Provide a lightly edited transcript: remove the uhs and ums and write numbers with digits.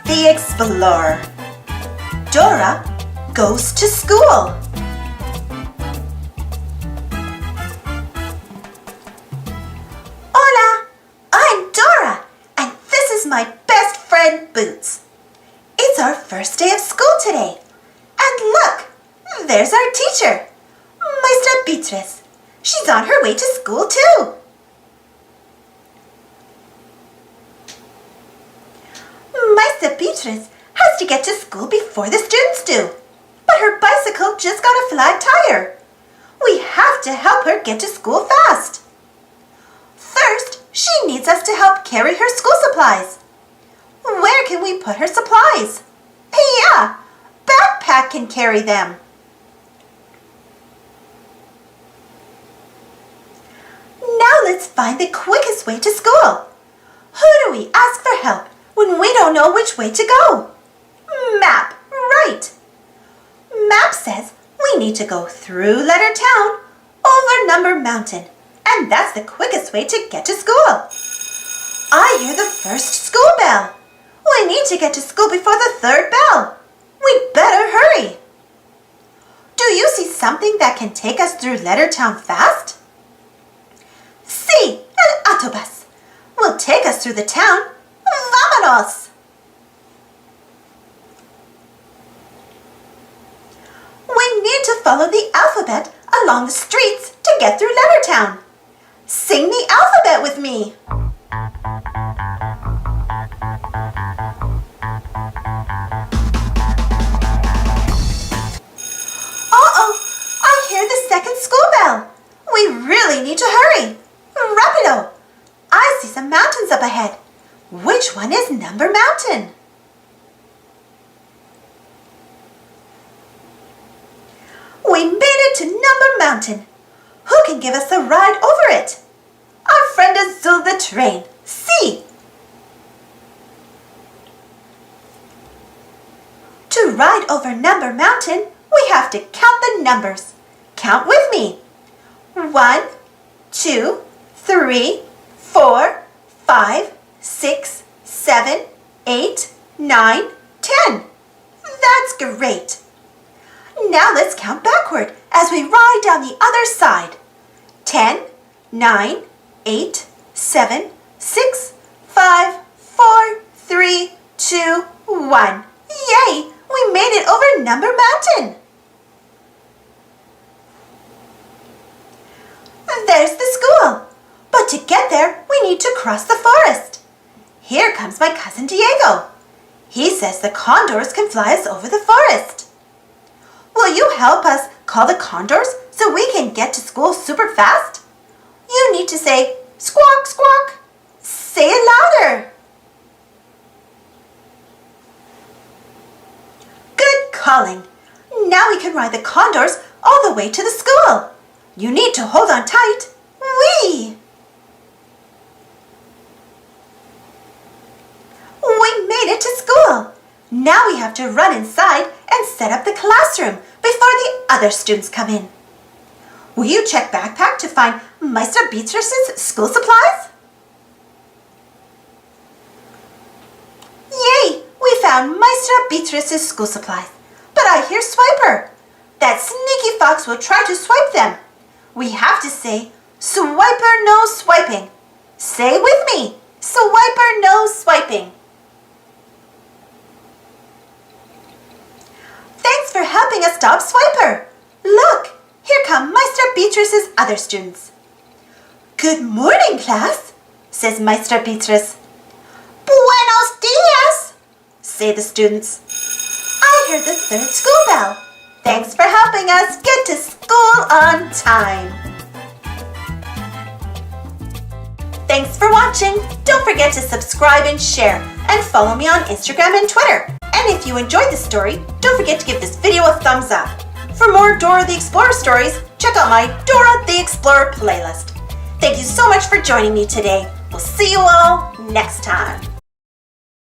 the Explorer. Dora goes to school. Hola, I'm Dora, and this is my best friend Boots. It's our first day of school today. And look, there's our teacher, Maestra Beatrice. She's on her way to school too. Maestra Beatrice has to get to school before the students do, but her bicycle just got a flat tire. We have to help her get to school fast. First, she needs us to help carry her school supplies. Where can we put her supplies? Yeah, backpack can carry them. Now let's find the quickest way to school. Who do we ask for help when we don't know which way to go? Map, right. Map says we need to go through Letter Town, over Number Mountain, and that's the quickest way to get to school. I hear the first school bell. We need to get to school before the third bell. We better hurry. Do you see something that can take us through Letter Town fast? Sí, el autobus will take us through the town. Vámonos! We need to follow the alphabet along the streets to get through Lettertown. Sing the alphabet with me. Uh-oh, I hear the second school bell. We really need to hurry. Rapido! I see some mountains up ahead. Which one is Number Mountain? We made it to Number Mountain. Who can give us a ride over it? Our friend Azul the train. See? To ride over Number Mountain, we have to count the numbers. Count with me. 1, 2, 3, 4, 5, 6, 7, 8, 9, 10. That's great. Now let's count backward as we ride down the other side. 10, 9, 8, 7, 6, 5, 4, 3, 2, 1. Yay! We made it over Number Mountain. There's the school. But to get there, we need to cross the forest. Here comes my cousin Diego. He says the condors can fly us over the forest. Will you help us call the condors so we can get to school super fast? You need to say, squawk, squawk. Say it louder. Good calling. Now we can ride the condors all the way to the school. You need to hold on tight. Whee! We made it to school. Now we have to run inside and set up the classroom before the other students come in. Will you check backpack to find Maestra Beatrice's school supplies? Yay! We found Maestra Beatrice's school supplies. But I hear Swiper. That sneaky fox will try to swipe them. We have to say, Swiper no swiping. Say with me, Swiper no swiping. Thanks for helping us stop Swiper. Look, here come Maestra Beatrice's other students. Good morning, class, says Maestra Beatrice. Buenos dias, say the students. I heard the third school bell. Thanks for helping us get to school on time. Thanks for watching. Don't forget to subscribe and share, and follow me on Instagram and Twitter. And if you enjoyed the story, don't forget to give this video a thumbs up. For more Dora the Explorer stories, check out my Dora the Explorer playlist. Thank you so much for joining me today. We'll see you all next time.